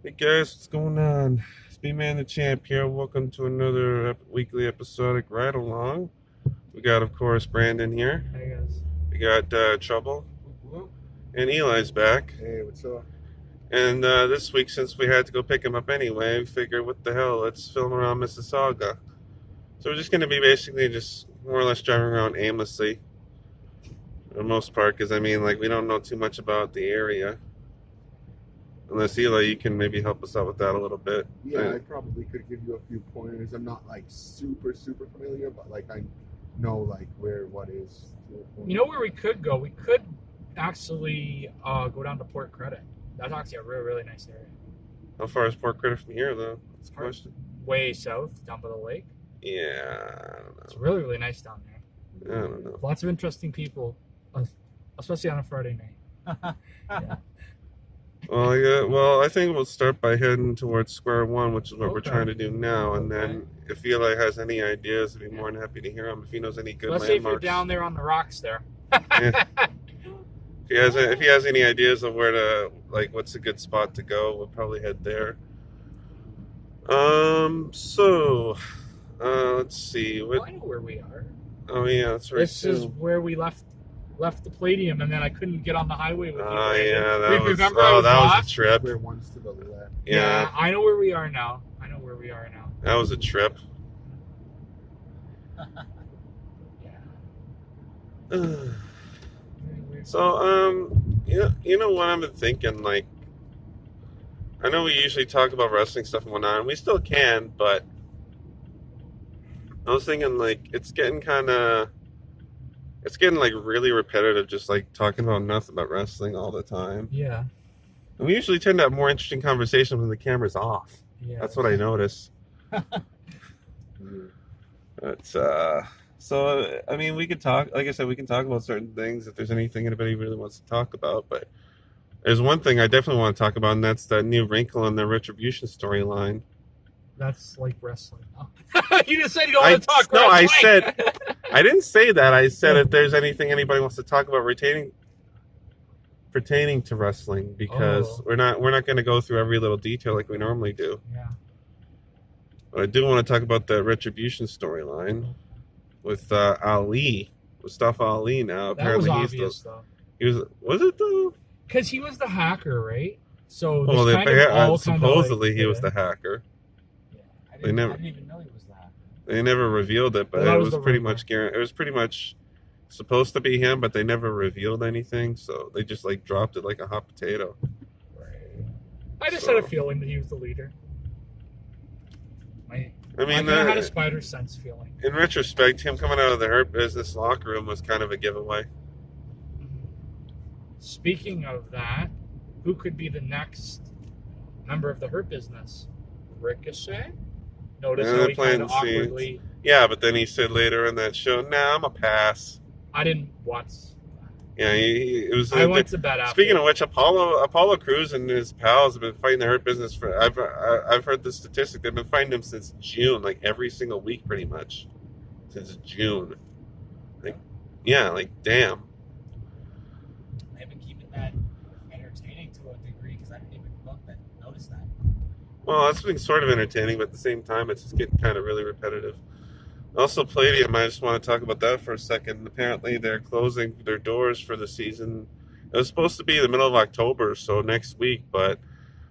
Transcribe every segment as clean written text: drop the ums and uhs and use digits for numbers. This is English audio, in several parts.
Hey guys, what's going on? It's B-Man the Champ here. Welcome to another weekly episodic ride along. We got, of course, Brandon here. Hey guys. We got Trouble, Whoop. and Eli's back. Hey, what's up? And this week, since we had to go pick him up anyway, we figured, what the hell, let's film around Mississauga. So we're just going to be basically just more or less driving around aimlessly, for the most part, because we don't know too much about the area. Unless Eli, you can maybe help us out with that a little bit. Yeah, I probably could give you a few pointers. I'm not like super familiar, but like I know like what is. You know where we could go? We could actually go down to Port Credit. That's actually a really nice area. How far is Port Credit from here, though? That's the question. Way south, down by the lake. Yeah, I don't know. It's really nice down there. I don't know. Lots of interesting people, especially on a Friday night. Yeah. Well, I think we'll start by heading towards square one, which is what we're Okay. trying to do now. And Okay. then if Eli has any ideas, I'd be more than happy to hear them. If he knows any good Let's say if you're landmarks. down there on the rocks there. Yeah. If he has any ideas of where to, like, what's a good spot to go, we'll probably head there. Let's see. Well, I know where we are. Oh yeah, that's right. This is where we left the Palladium, and then I couldn't get on the highway with you. Oh yeah, that was. Remember I Oh, was that was lost? a trip. Where one's to the left. Yeah, I know where we are now. that was a trip. Yeah. So, you know what I've been thinking? Like, I know we usually talk about wrestling stuff and whatnot, and we still can, but I was thinking, like, it's getting like really repetitive, just like talking about nothing but wrestling all the time. Yeah. And we usually tend to have more interesting conversations when the camera's off. Yeah. That's what I notice. But so I mean, we could talk. Like I said, we can talk about certain things if there's anything anybody really wants to talk about. But there's one thing I definitely want to talk about, and that's that new wrinkle in the Retribution storyline. That's like wrestling. You just said you don't want to talk No, I wrestling. said I didn't say that. I said if there's anything anybody wants to talk about pertaining to wrestling, because we're not going to go through every little detail like we normally do. Yeah. But I do want to talk about the Retribution storyline with Ali, Mustafa Ali. Now That was apparently obvious, though. Was it though? Because he was the hacker, right? So Well, this kind of all supposedly kind of he was the hacker. Yeah. I didn't even know he was that. They never revealed it, but Well, that it was was the pretty rumor. much it was pretty much supposed to be him, but they never revealed anything, so they just like dropped it like a hot potato. Right. I just had a feeling that he was the leader. I had a spider sense feeling. In retrospect, him coming out of the Hurt Business locker room was kind of a giveaway. Speaking of that, who could be the next member of the Hurt Business? Ricochet? Notice Yeah, how they're he playing kind of scenes. awkwardly... Yeah, but then he said later in that show, "Nah, I'm a pass." I didn't watch. Yeah, it was. I went to bed after. Speaking of which, Apollo Crews and his pals have been fighting the Hurt Business for. I've heard the statistic. They've been fighting him since June, like every single week, pretty much, since June. Like damn. They've been keeping that entertaining to a degree because I didn't even notice that. Well, that's been sort of entertaining, but at the same time, it's just getting kind of really repetitive. Also, Palladium, I just want to talk about that for a second. Apparently, they're closing their doors for the season. It was supposed to be the middle of October, so next week, but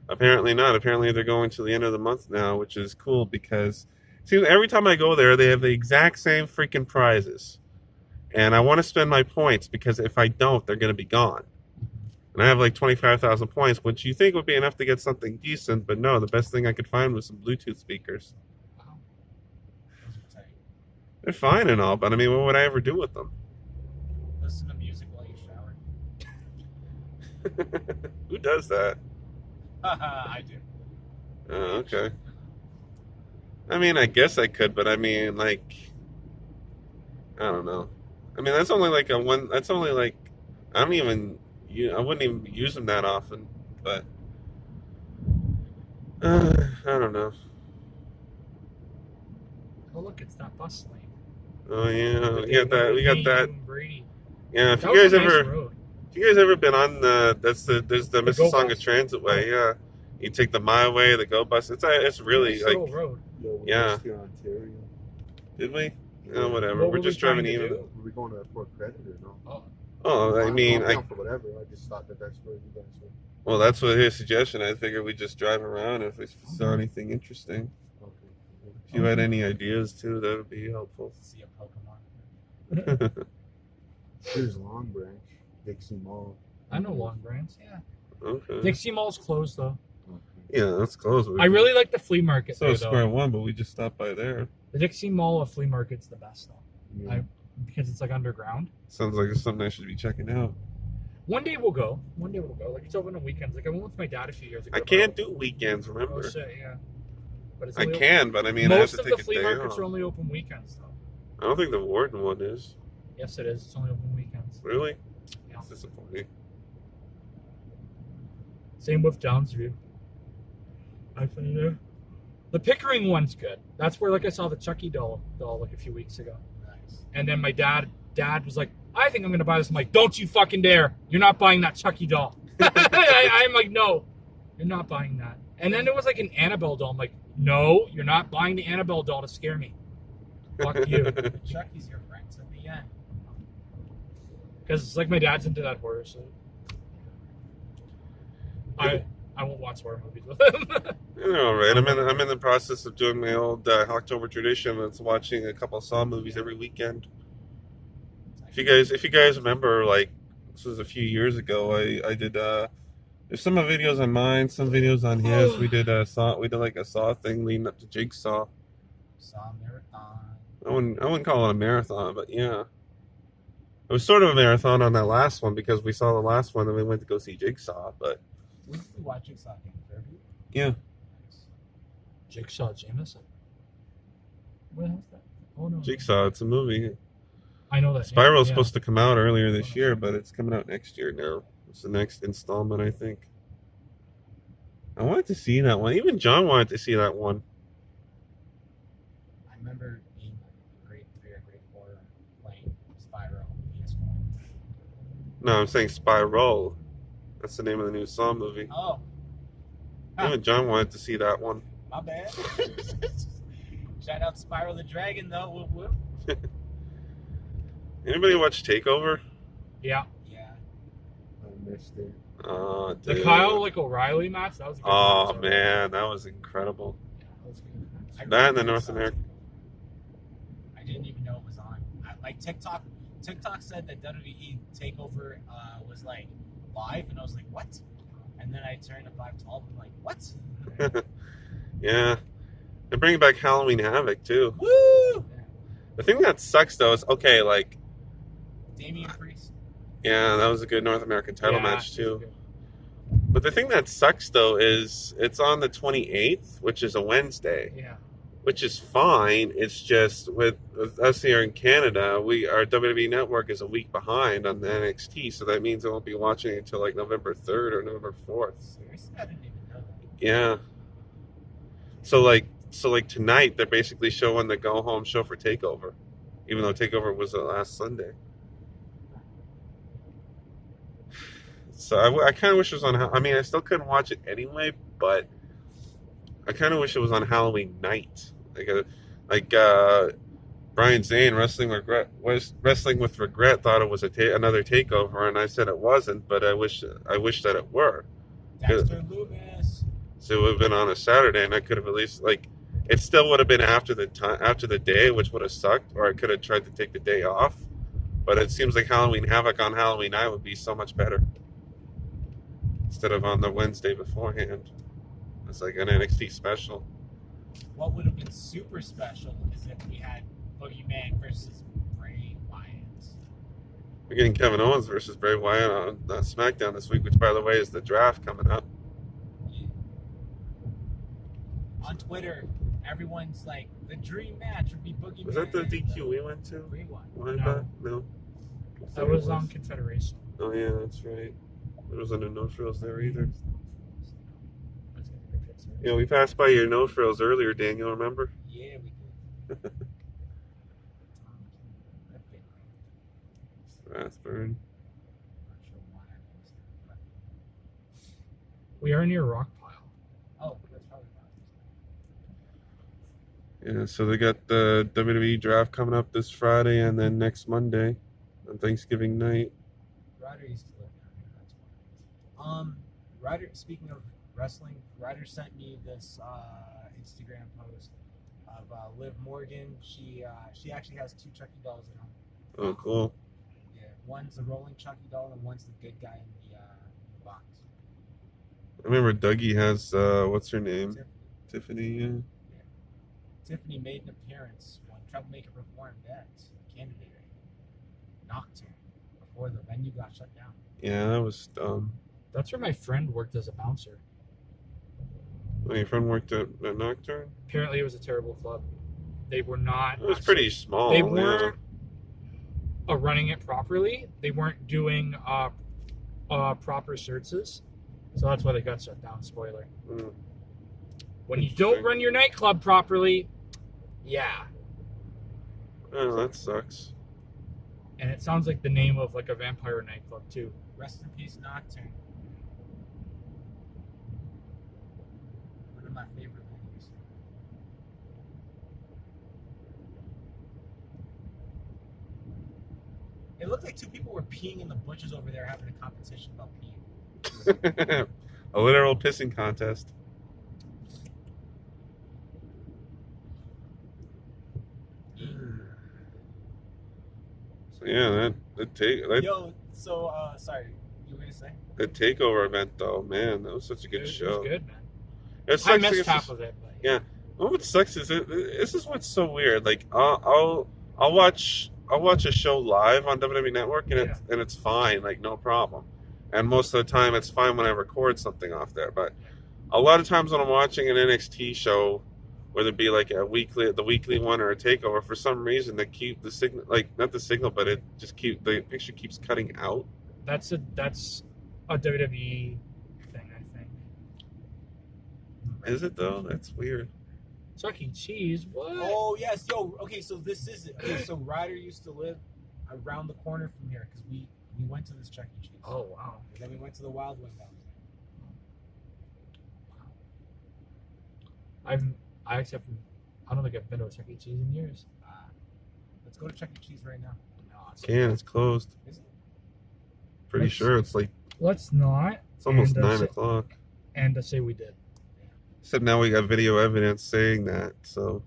apparently not. Apparently, they're going to the end of the month now, which is cool because see, every time I go there, they have the exact same freaking prizes. And I want to spend my points because if I don't, they're going to be gone. And I have like 25,000 points, which you think would be enough to get something decent, but no, the best thing I could find was some Bluetooth speakers. Wow. Those are tight. They're fine and all, but I mean, what would I ever do with them? Listen to music while you shower. Who does that? I do. Oh, okay. I mean, I guess I could, but I mean, like, I don't know. I mean, that's only like that's only like, I wouldn't even use them that often, but, I don't know. Oh, look, it's that bus lane. Oh, yeah, we got that. Brady. Yeah, if That you was guys a nice ever, road. if you guys ever been on there's the The Go Mississauga Bus. Transit Way, yeah. You take the My Way, the Go Bus. It's really Nice like, little road. Yo, we're Yeah. just here in Ontario. did we? Yeah. Whatever. What We're were just we trying driving to even. do? Were we going to Port Credit or no? Oh, Oh, I mean, I'm down for whatever. I just thought that that's where you guys were. well, that's what his suggestion. I figured we'd just drive around if we saw anything interesting. Okay. If you had any ideas too, that would be helpful. See a Pokemon. Here's Long Branch, Dixie Mall. I know Long Branch. Yeah. Okay. Dixie Mall's closed though. Okay. Yeah, that's close. I really like the flea market So there Square though. One, but we just stopped by there. The Dixie Mall of flea market's the best though, Yeah. because it's like underground. Sounds like it's something I should be checking out. One day we'll go. One day we'll go. Like it's open on weekends. Like I went with my dad a few years ago. I can't do weekends, Oh remember? shit, yeah. But it's I only can, but I mean, most I have of to the take a flea day markets off. are only open weekends though. I don't think the Warden one is. Yes, it is. It's only open weekends. Really? Yeah. That's disappointing. Same with Downsview. I think the Pickering one's good. That's where like I saw the Chucky doll like a few weeks ago. Nice. And then my dad was like, I think I'm gonna buy this. I'm like, don't you fucking dare! You're not buying that Chucky doll. I'm like, no, you're not buying that. And then there was like an Annabelle doll. I'm like, no, you're not buying the Annabelle doll to scare me. Fuck you. Chucky's your friend to the end. Because it's like my dad's into that horror, so I won't watch horror movies with him. They're all right. I'm in the process of doing my old October tradition. That's watching a couple of Saw movies every weekend. If you guys remember, like this was a few years ago. I did there's some videos on mine, some videos on his. We did like a Saw thing leading up to Jigsaw. Saw marathon. I wouldn't call it a marathon, but yeah. It was sort of a marathon on that last one because we saw the last one and we went to go see Jigsaw, but We watch Jigsaw again, Fairview. yeah. Jigsaw Jameson. What the hell's that? Oh no. Jigsaw, it's a movie. I know that. Spiral's yeah. supposed to come out earlier this year, but it's coming out next year now. It's the next installment, I think. I wanted to see that one. Even John wanted to see that one. I remember being like grade 3 or grade 4 playing Spyro on PS1. No, I'm saying Spiral. That's the name of the new Saw movie. Oh, Even John wanted to see that one. my bad. Shout out Spyro the Dragon though. Whoop, whoop. Anybody watch Takeover? Yeah. Yeah. I missed it. Oh, The dude. Kyle like O'Reilly match. That was a good Oh match. man, that was incredible. Yeah, that was good. I That and the really North saw American. I didn't even know it was on. Like TikTok said that WWE Takeover was like live, and I was like, what? And then I turned to 512. I'm like, what? Yeah. They're bringing back Halloween Havoc too. Woo! The thing that sucks though is okay, like Damian Priest. yeah, that was a good North American title Yeah, match it was too. good. But the thing that sucks though is it's on the 28th, which is a Wednesday, Yeah. which is fine. It's just with us here in Canada, our WWE network is a week behind on the NXT, so that means I won't be watching it until like November 3rd or November 4th. Seriously, I didn't even know that. Yeah. So like tonight they're basically showing the go home show for Takeover, even though Takeover was last Sunday. So I kind of wish it was on. I mean, I still couldn't watch it anyway, but I kind of wish it was on Halloween night. Like Brian Zane wrestling with regret thought it was another Takeover, and I said it wasn't, but I wish that it were. Dexter Loomis. So it would have been on a Saturday, and I could have at least it still would have been after the day, which would have sucked, or I could have tried to take the day off. But it seems like Halloween Havoc on Halloween night would be so much better instead of on the Wednesday beforehand. It's like an NXT special. What would have been super special is if we had Boogeyman versus Bray Wyatt. We're getting Kevin Owens versus Bray Wyatt on SmackDown this week, which, by the way, is the draft coming up. Yeah. On Twitter, everyone's like, the dream match would be Boogeyman. Was that the and DQ we went to? Bray Wyatt. No. That was on Confederation. Oh yeah, that's right. There wasn't no frills there either. Yeah, we passed by your no frills earlier, Daniel. Remember? Yeah, we did. Rathburn. We are near Rock Pile. Yeah, so they got the WWE draft coming up this Friday and then next Monday on Thanksgiving night. Ryder used to live down here. That's why. Ryder. Speaking of wrestling, Ryder sent me this Instagram post of Liv Morgan. She actually has 2 Chucky dolls at home. Oh, cool. Yeah, one's a rolling Chucky doll and one's the good guy in the box. I remember Dougie has, what's her name? Tiffany, yeah. Tiffany made an appearance when Troublemaker performed at Candidate Nocturne before the venue got shut down. Yeah, that was dumb. That's where my friend worked as a bouncer. Oh, your friend worked at Nocturne? Apparently, it was a terrible club. They were not. It was pretty small. They weren't running it properly. They weren't doing proper searches. So that's why they got shut down. Spoiler. Mm. When you don't run your nightclub properly, yeah. Oh, that sucks. And it sounds like the name of like a vampire nightclub too. Rest in peace, Nocturne. One of my favorite venues. It looked like 2 people were peeing in the bushes over there having a competition about peeing. A literal pissing contest. So yeah, Yo, so sorry, you were gonna say? the takeover event though, man, that was such a good It show. was good, man. It sucks I because missed half of it. But yeah. What sucks is this is what's so weird. Like I'll watch a show live on WWE Network and it's fine, like no problem. And most of the time it's fine when I record something off there. But a lot of times when I'm watching an NXT show, whether it be like the weekly one or a takeover, for some reason they keep the signal, like not the signal, but it just the picture keeps cutting out. that's a WWE thing, I think. Is it though? That's weird. Chuck E. Cheese, what? Oh yes, yo. Okay, so this is it. Okay, so Ryder used to live around the corner from here because we went to this Chuck E. Cheese. Oh wow. And then we went to the Wild Wing down there. I don't think I've been to a Chuck E. Cheese in years. Let's go to Chuck E. Cheese right now. No, It's closed. Is it? Pretty sure it's like let's not. it's almost And, 9 o'clock. And to say we did. Except now we got video evidence saying that. So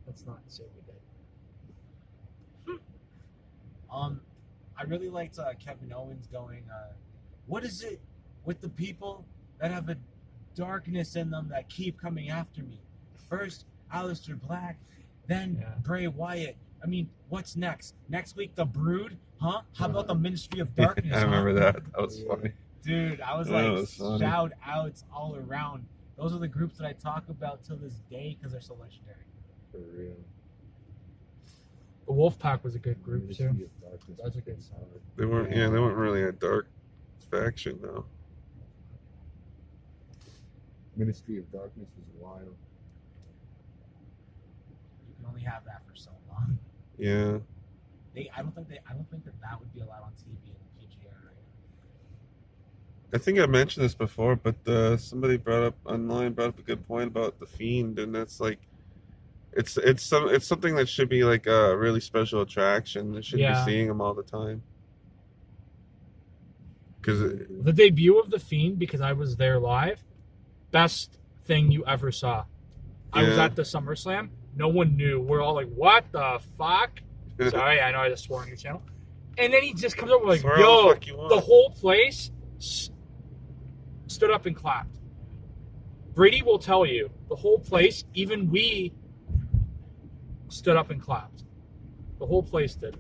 Let's not say we did. I really liked Kevin Owens going, what is it with the people that have a darkness in them that keep coming after me? First, Aleister Black, then Bray Wyatt. I mean, what's next? Next week, the Brood? Huh? How about the Ministry of Darkness? I remember huh? that was funny. Dude, I was like, shout outs all around. Those are the groups that I talk about till this day because they're so legendary. For real. The Wolfpack was a good group Ministry too. of Darkness That's a was good pretty song. solid. They weren't really a dark faction though. Ministry of Darkness was wild. You can only have that for so long. Yeah. I don't think that would be allowed on TV in the PGR right now. I think I mentioned this before, but somebody brought up a good point about the Fiend, and that's like, it's something that should be like a really special attraction. You shouldn't be seeing them all the time. Because the debut of the Fiend, because I was there live, best thing you ever saw. I was at the SummerSlam. No one knew. We're all like, "What the fuck?" Sorry, I know I just swore on your channel. And then he just comes up with like, "Yo, the whole place stood up and clapped." Brady will tell you, the whole place, even we, stood up and clapped. The whole place did.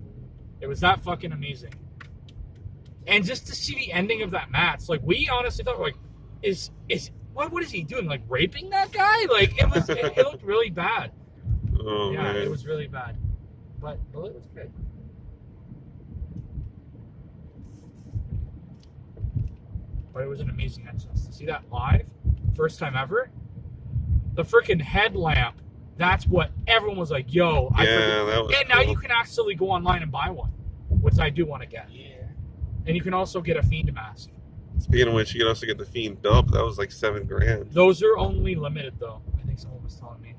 It was that fucking amazing. And just to see the ending of that match, like we honestly thought, like, what is he doing? Like raping that guy? Like it looked really bad. oh Yeah, man, it was really bad. But it was good. But it was an amazing entrance. To see that live, first time ever, the freaking headlamp, that's what everyone was like, yo. that was and now you can actually go online and buy one, which I do want to get. Yeah. And you can also get a Fiend mask. Speaking of which, you could also get the Fiend dub. That was like $7,000. Those are only limited, though. I think someone was telling me.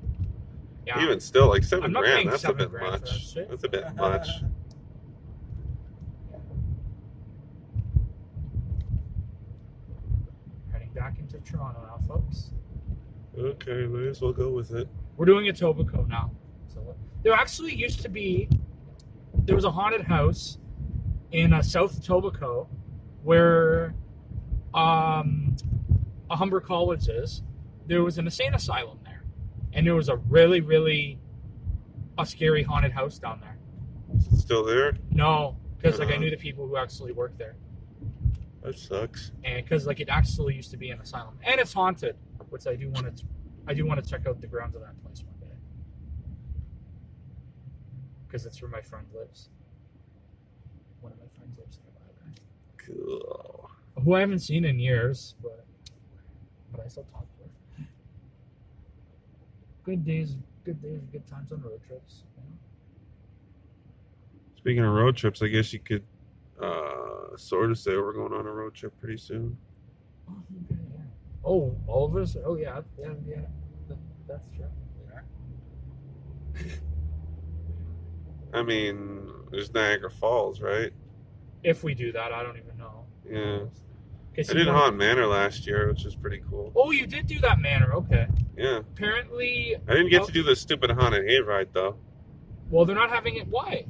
Yeah. Even still, like I'm not $7,000. paying That's a $7,000 bit for that much. shit. That's a bit much. Heading back into Toronto now, folks. Okay, might as well go with it. We're doing Etobicoke now. So there actually used to be, there was a haunted house in South Etobicoke where a Humber College is. There was an insane asylum there, and there was a really, really a scary haunted house down there. Is it still there? No, because like I knew the people who actually worked there, That sucks. and because like it actually used to be an asylum, and it's haunted, which I do want to check out the grounds of that place one day, because it's where my friend lives. One of my friends lives nearby there, Cool. who I haven't seen in years, but I still talk to her. Good days, good times on road trips. You know? Speaking of road trips, I guess you could sort of say we're going on a road trip pretty soon. Oh, okay, yeah. Oh, all of us? Oh, yeah. That's true. We are. I mean, there's Niagara Falls, right? If we do that, I don't even know. Yeah. I 'Cause did you Haunt Manor last year, which was pretty cool. Oh, you did do that manor. Okay. Yeah. Apparently. I didn't get to do the stupid haunted hayride though, Well, they're not having it. Why?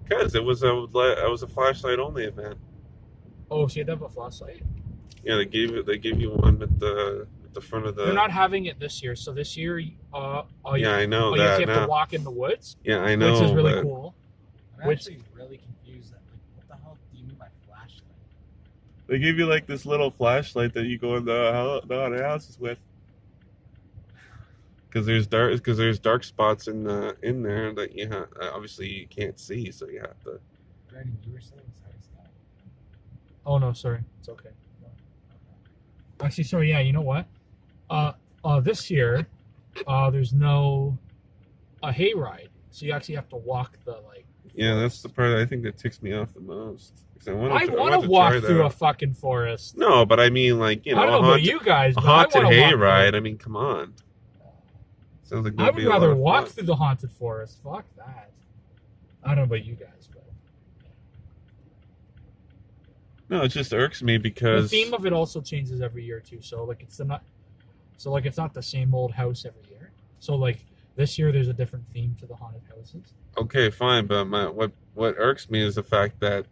because it was a flashlight only event. Oh, so you had to have a flashlight? Yeah, they give you one at the front of the. They're not having it this year. So this year, Yeah, I know you that have now. to walk in the woods, Yeah, I know. which is really but cool. I'm Which- actually really confused. Like, what the hell do you mean by flashlight? They give you like this little flashlight that you go in the haunted houses with. Because there's dark spots in there that you obviously you can't see, so you have to. Brandon, you were saying sorry, Scott. Oh no, sorry, it's okay. Actually, sorry. Yeah, you know what? This year, there's no hayride, so you actually have to walk the like. Yeah, that's the part I think that ticks me off the most. 'Cause I want I want to walk through a fucking forest. No, but I mean, like, you know, I don't know about you guys, a but I haunted want to walk hayride. through. I mean, come on. Sounds like I that'd would be a lot rather of walk fun. through the haunted forest. Fuck that. I don't know about you guys, but No, it just irks me the because theme of it also changes every year too. So like it's not the same old house every year. So like this year there's a different theme to the haunted houses. okay, fine, but what irks me is the fact that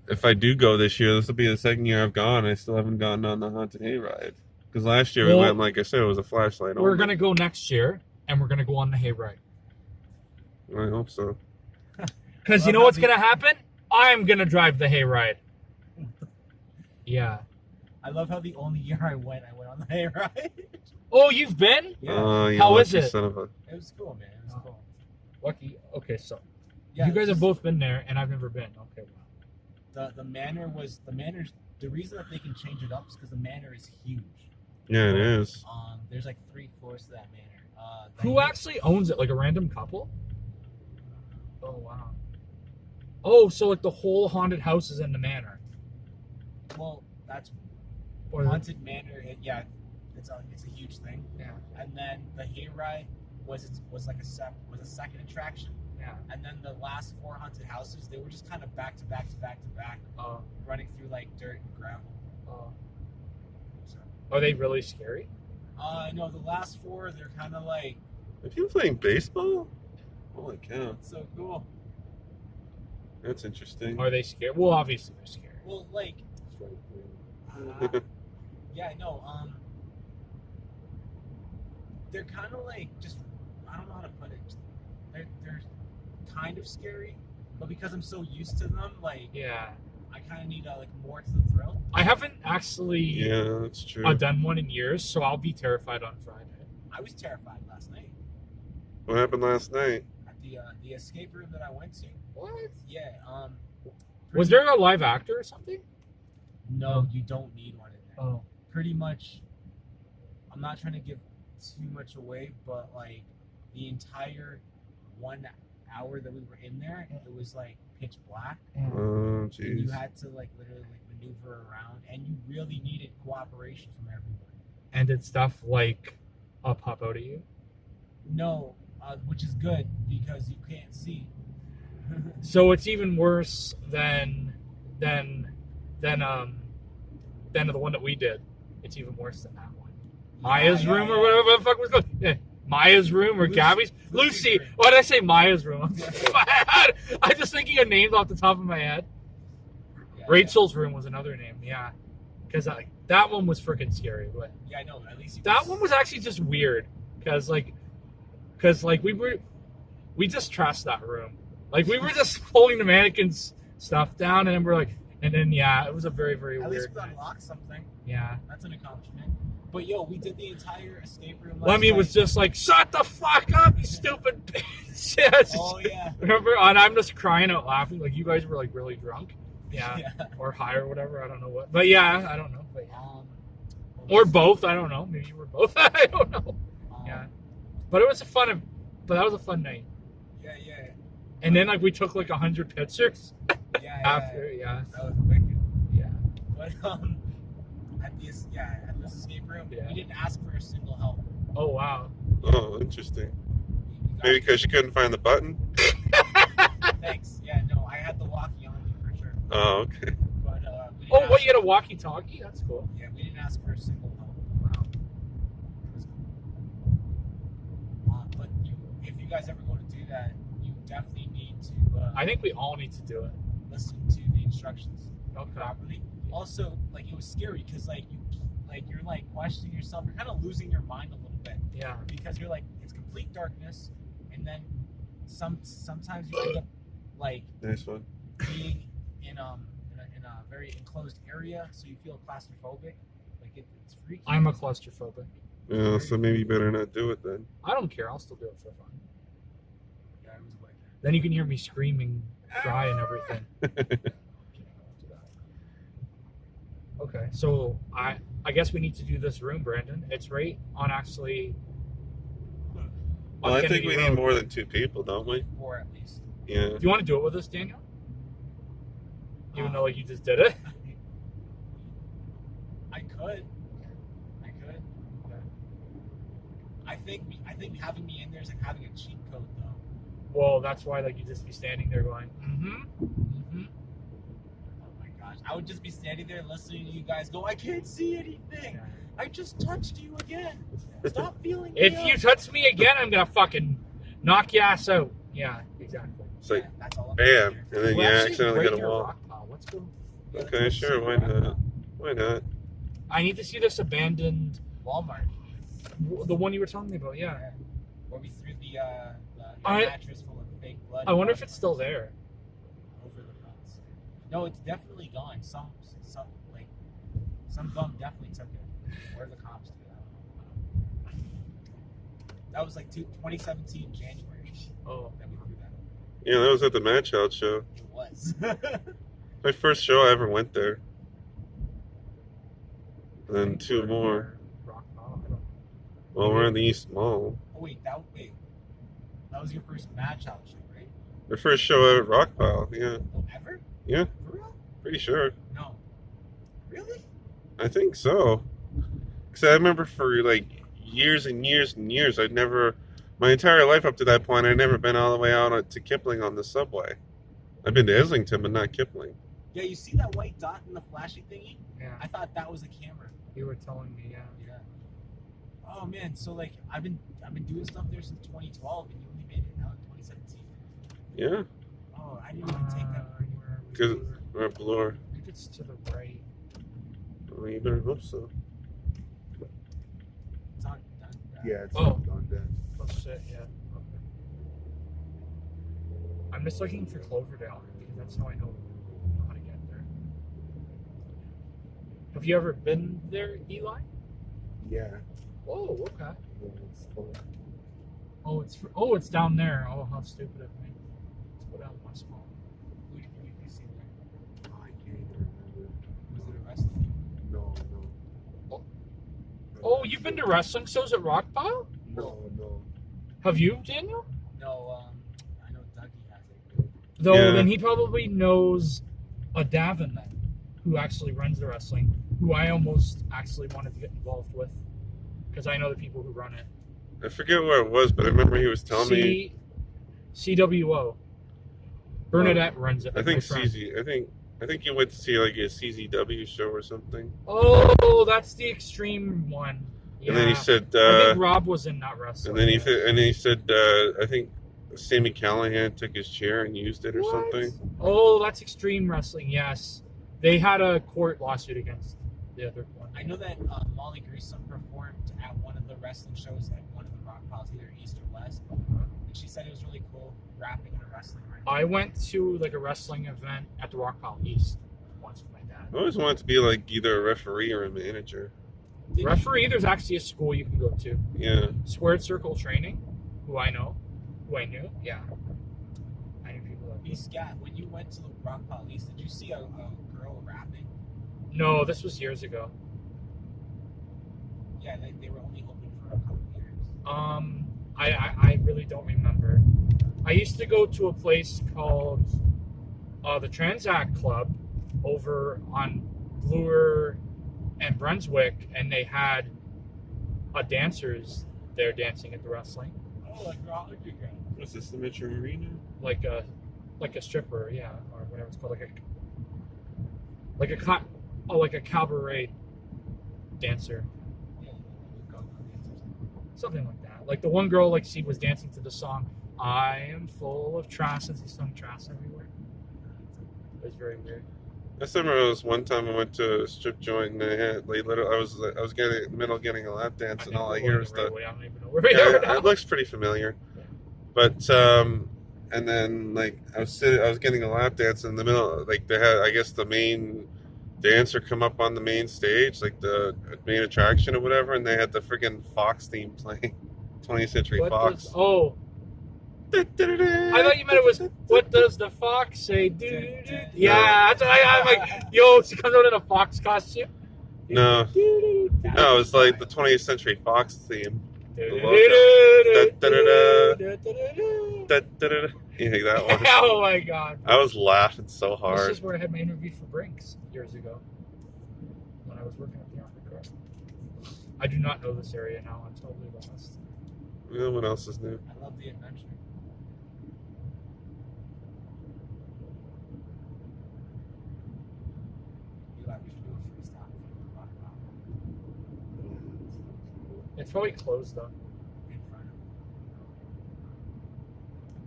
if I do go this year, this will be the second year I've gone. I still haven't gotten on the haunted hayride. Because last year we Well, went, like I said, it was a flashlight. We're only. gonna go next year, and we're gonna go on the hayride. I hope so. Because you know what's gonna happen? I'm gonna drive the hayride. Yeah. I love how the only year I went on the hayride. Oh, you've been? Yeah, You How is lucky it? Son of a... it was cool, man. It was cool. Lucky. Okay, so Yeah, you guys have just- both been there, and I've never been. Okay, wow. The manor's the reason that they can change it up is because the manor is huge. Yeah, it is. There's like 3 floors to that manor. Who actually owns it? Like a random couple? Oh wow. Oh, so like the whole haunted house is in the manor. Well, that's Or haunted manor. It's a huge thing. Yeah. And then the hayride was a second attraction. Yeah. And then the last 4 haunted houses, they were just kind of back to back to back to back, running through like dirt and gravel. So, Are they really scary? no, the last 4, they're kind of like, Are you playing baseball? Holy cow. it's so cool. That's interesting. Are they scary? Well, obviously they're scary. Well, like, yeah, no, they're kind of like just, I don't know how to put it. They're kind of scary, but because I'm so used to them, like, Yeah. I kind of need like more to the thrill. I haven't actually Yeah, that's true. done one in years, so I'll be terrified on Friday. I was terrified last night What happened last night? at the escape room that I went to. What? Yeah, Was there a live actor or something? No, you don't need one in there. Oh. Pretty much, I'm not trying to give too much away, but like the entire 1 hour that we were in there, it was like pitch black. Oh, And you jeez. had to like literally like maneuver around, and you really needed cooperation from everybody. And did stuff like pop out at you? No, which is good because you can't see. So it's even worse than the one that we did. It's even worse than that one. Maya's room or whatever the fuck was called. Yeah. Maya's room or Gabby's? Lucy. Why did I say Maya's room? I'm just thinking of names off the top of my head. Yeah, Rachel's room was another name, yeah. Because that one was freaking scary. But yeah, I know. At least that one was actually just weird. Because we just trashed that room. Like, we were just pulling the mannequins stuff down, and we're like, and then, yeah, it was a very, very At weird least we night. unlocked something. Yeah. That's an accomplishment. But yo, we did the entire escape room. Lemmy was just like, shut the fuck up, you stupid bitch. Yes. Oh yeah. Remember? And I'm just crying out laughing. Like, you guys were like really drunk. Yeah. Yeah. Or high or whatever. I don't know what. But yeah, I don't know. But yeah. What Or both. I don't know. Maybe you were both. I don't know. Yeah. But it was but that was a fun night. Yeah, yeah. And then like we took like 100 pictures Yeah, after. Yeah. That was wicked. Yeah. But at this escape room, Yeah. we didn't ask for a single help. Oh wow. Oh, interesting. We got- Maybe because you couldn't find the button. Thanks. Yeah, no, I had the walkie on me for sure. Oh, okay. But we didn't Oh, what? ask- You had a walkie-talkie? That's cool. Yeah, we didn't ask for a single help. Wow. It was cool. But if you guys ever go to do that, you definitely need to I think we all need to do it. listen to the instructions Okay. properly. Also, like it was scary because you're like questioning yourself. You're kind of losing your mind a little bit Yeah. because you're like it's complete darkness, and then sometimes you end up like Nice one. being in a very enclosed area, so you feel claustrophobic. Like it's freaky. I'm a claustrophobic. Yeah, so maybe you better not do it then. I don't care. I'll still do it for fun. Yeah, it was like Then you can hear me screaming, cry, and everything. Okay, so I guess we need to do this room, Brandon. It's right on actually. on Well, I think Kennedy we Road. need more than 2 people, don't we? 4 at least. Yeah. Do you want to do it with us, Daniel? Even though like you just did it. I could. I think having me in there is like having a cheat code though. Well, that's why like you just be standing there going, mm-hmm. Oh my gosh. I would just be standing there listening to you guys go, I can't see anything. I just touched you again. Stop feeling me If up." you touch me again, I'm gonna fucking knock your ass out. Yeah, exactly. It's like, Yeah, that's all I'm bam, doing and then We're you actually accidentally right get a near wall. Rock Pile. Let's go. here. Okay, sure, why not? Why not? I need to see this abandoned, Walmart. the one you were telling me about. Yeah. Where we threw the I- mattress full of fake blood. I wonder if it's still there. over the fence. No, it's definitely gone. Some bum definitely took it. Where are the cops do that? That was like 2017 January Oh. that we threw that. Yeah, that was at the Match Out show. It was. My first show I ever went there. And then 2 more. Rock Pile. I don't know. Well, we're in the East Mall. Oh wait, that was your first match out show, right? The first show at Rock Pile, yeah. Oh, ever? Yeah, For real? pretty sure. No. Really? I think so. Because I remember for like years and years and years, my entire life up to that point, I'd never been all the way out to Kipling on the subway. I've been to Islington, but not Kipling. Yeah, you see that white dot in the flashy thingy? Yeah. I thought that was a camera. You were telling me, yeah. Yeah. Oh man, so like I've been doing stuff there since 2012, and you only made it out in 2017. Yeah, Oh, I didn't even take that. because we're at Bloor. I think it's to the right. Well, you better hope so. It's on done. Yeah, it's Oh. on that. Oh shit, yeah. Okay. I'm just looking for Cloverdale because that's how I know how to get there. Have you ever been there, Eli? Yeah. Oh, okay. Yeah, it's full. Oh, it's down there. Oh, how stupid of me. Let's go down West Mall. Who did you see there? Oh, I can't even remember. Was it a wrestling? No. Oh, you've been to wrestling shows at Rock Pile? No. Have you, Daniel? No, I know Dougie has it. Though Yeah. then he probably knows a Davin then, who actually runs the wrestling, who I almost actually wanted to get involved with, because I know the people who run it. I forget where it was, but I remember he was telling me. CWO. Bernadette runs it. I like think my friend. CZ. I think you went to see like a CZW show or something. Oh, that's the extreme one. Yeah. And then he said. I think Rob was in that wrestling. And then he said. I think Sammy Callahan took his chair and used it or something. Oh, that's extreme wrestling. Yes, they had a court lawsuit against the other one. I know that Molly Grissom performed at one of the wrestling shows at one of the rock piles, either East or West. And she said it was really cool rapping in a wrestling ring. I went to like a wrestling event at the Rock Pile East once with my dad. I always wanted to be like either a referee or a manager. Referee, there's actually a school you can go to. Yeah. Squared Circle Training, who I knew, yeah. I knew people that. Scat, when you went to the rock pile East, did you see a girl rapping? No, this was years ago. Yeah, they were only open for a couple years. I really don't remember. I used to go to a place called the Transact Club over on Bloor and Brunswick, and they had dancers there dancing at the wrestling. Oh, like rock again. What's this, the Metro Arena? Like a stripper, yeah, or whatever it's called, like a cabaret dancer. Something like that. Like the one girl, like she was dancing to the song "I Am Full of Trash," and she sung trash everywhere. It was very weird. I remember it was one time I went to a strip joint and they had like I was getting in the middle getting a lap dance and all I hear was the. I don't even know where we are now. It looks pretty familiar, but and then like I was getting a lap dance in the middle, like they had, I guess, the main dancer come up on the main stage, like the main attraction or whatever, and they had the freaking Fox theme playing, 20th Century Fox. I thought you meant it was "What Does the Fox Say?" Yeah, that's what I'm like. Yo, she comes out in a fox costume. No, it was like the 20th Century Fox theme. You think that one? Oh my god! I was laughing so hard. This is where I had my interview for Brinks years ago when I was working at the Army. I do not know this area now. I'm totally lost. Yeah, what else is new? I love the adventure. It's probably closed though. In front of me.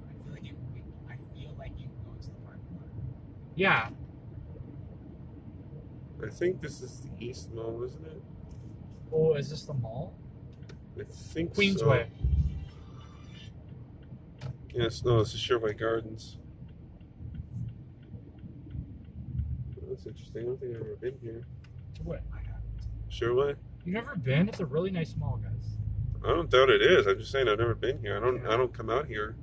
I feel like you can go to the parking lot. Yeah. I think this is the East Mall, isn't it? Oh, is this the mall? I think Queensway. So. Yes, no, it's the Sherway Gardens. That's interesting. I don't think I've ever been here. What? I haven't. Sherway? You've never been? It's a really nice mall, guys. I don't doubt it is. I'm just saying I've never been here. I don't come out here.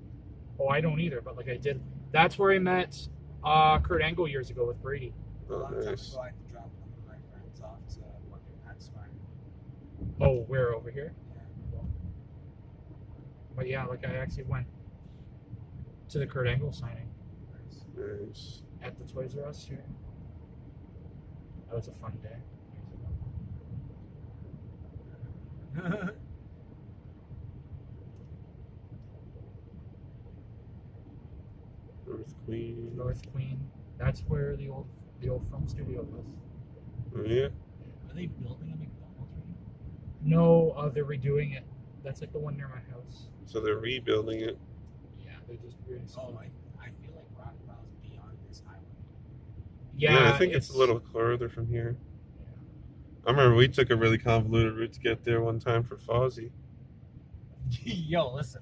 Oh, I don't either, but like I did. That's where I met Kurt Angle years ago with Brady. Oh, A long time nice. ago, I had to drop one of my friends off to work at PetSmart. Oh, where over here? Yeah. But yeah, like I actually went to the Kurt Angle signing Nice. at the Toys R Us here. That was a fun day. North Queen. North Queen. That's where the old film studio was. Oh, yeah? Are they building a McDonald's right No, they're redoing it. That's like the one near my house. So they're rebuilding it. Yeah, they just really. now? Oh, I feel like Rockville's beyond this highway. Yeah, I think it's a little further from here. I remember we took a really convoluted route to get there one time for Fozzie. Yo, listen.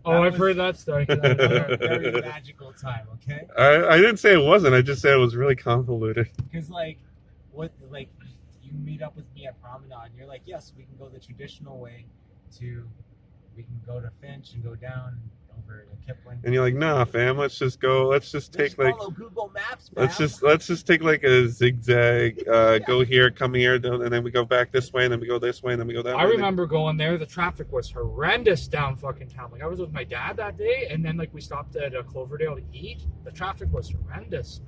Oh, I've heard that story. A very magical time, okay? I didn't say it wasn't. I just said it was really convoluted. Because you meet up with me at Promenade, and you're like, yes, we can go the traditional way we can go to Finch and go down over to Kipling. And you're like, nah, fam. Let's just take like. Follow Google Maps, fam. Let's just take like a zigzag. Go here, come here, and then we go back this way, and then we go this way, and then we go that way. I remember going there. The traffic was horrendous down fucking town. Like I was with my dad that day, and then like we stopped at Cloverdale to eat. The traffic was horrendous,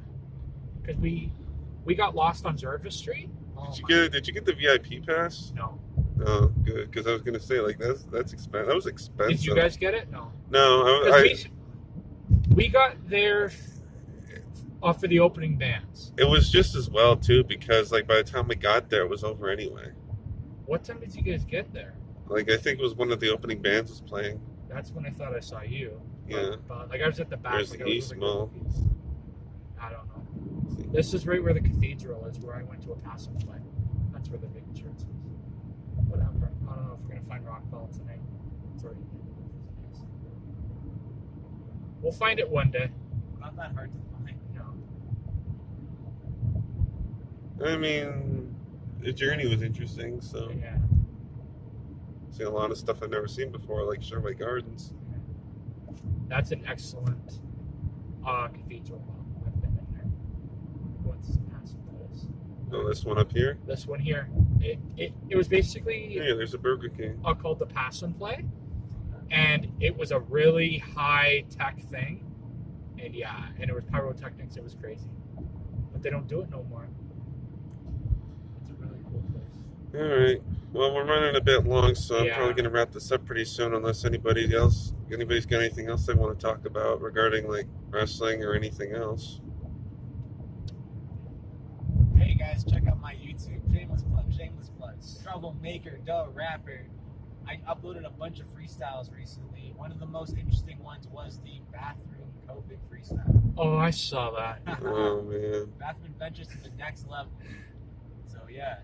because we got lost on Jervis Street. Oh, Did you get the VIP pass? No. Oh, good, because I was gonna say like that's expensive. That was expensive. Did you guys get it? No. No, Because we got there for the opening bands. it was just as well too because like by the time we got there, it was over anyway. What time did you guys get there? Like I think it was one of the opening bands was playing. That's when I thought I saw you. Yeah. But like I was at the back. There's like, the I was East with Mall. the movies. I don't know. This is right where the cathedral is, where I went to a passing play. That's where the big church is. Whatever. I don't know if we're gonna find Rockwell tonight. It's already We'll find it one day. Not that hard to find. No. I mean, the journey was interesting. So Yeah. seen a lot of stuff I've never seen before, like Sherway Gardens. That's an excellent cathedral. I've been in there. Went to some passing plays. Oh, this one up here. This one here, it was basically Yeah, there's a Burger King. called the Pass and Play, and it was a really high tech thing, and it was pyrotechnics. It was crazy, but they don't do it no more. It's a really cool place. All right. Well, we're running a bit long, so I'm Yeah. probably gonna wrap this up pretty soon, unless anybody's got anything else they want to talk about regarding like wrestling or anything else. Hey guys, check out my YouTube. Shameless plug. Troublemaker, the rapper. I uploaded a bunch of freestyles recently. One of the most interesting ones was the bathroom COVID freestyle. Oh, I saw that. Oh man. Bathroom adventures to the next level. So yeah.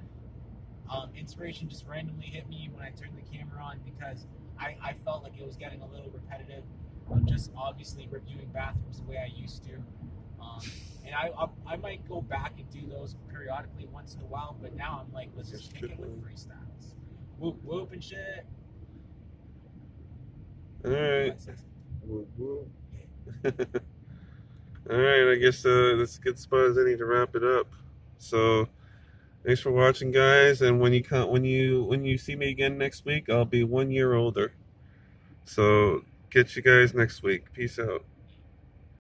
Inspiration just randomly hit me when I turned the camera on because I felt like it was getting a little repetitive. I'm just obviously reviewing bathrooms the way I used to. And I might go back and do those periodically once in a while, but now I'm like, let's just kick it with freestyles. Whoop whoop and shit. All right. Woo, woo. All right. I guess that's a good spot as any to wrap it up. So, thanks for watching, guys. And when you see me again next week, I'll be 1 year older. So, catch you guys next week. Peace out.